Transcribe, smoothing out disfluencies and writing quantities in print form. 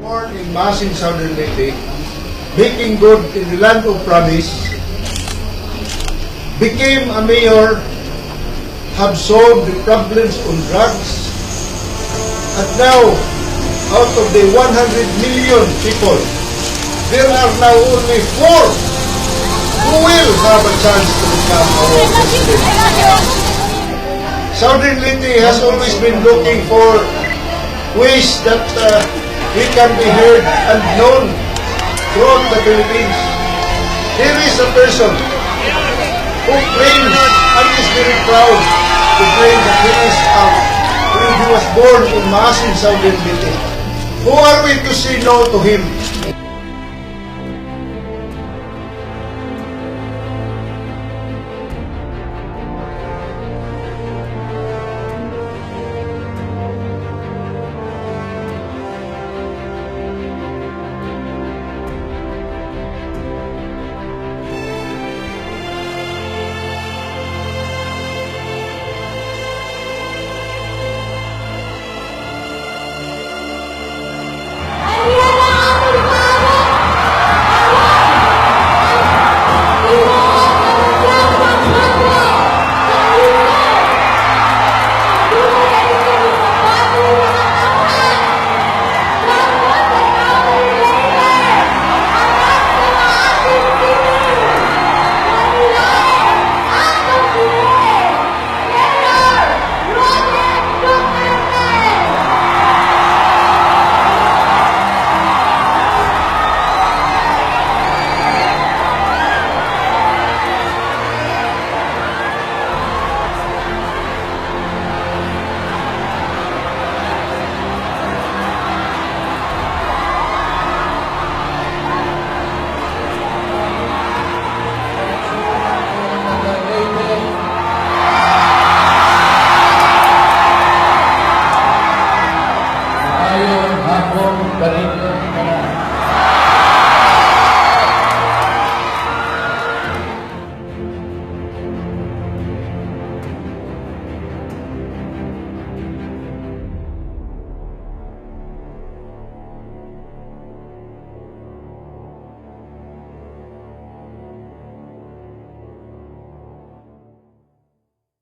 Born in Masin, Southern Leyte, making good in the land of promise, became a mayor, have solved the problems on drugs, and now, out of the 100 million people, there are now only 4 who will have a chance to become our president. Southern Leyte has always been looking for ways that we can be heard and known throughout the Philippines. Here is a person who claims and is very proud to claim that he was born in Masin, Southern Leyte. Who are we to say no to him?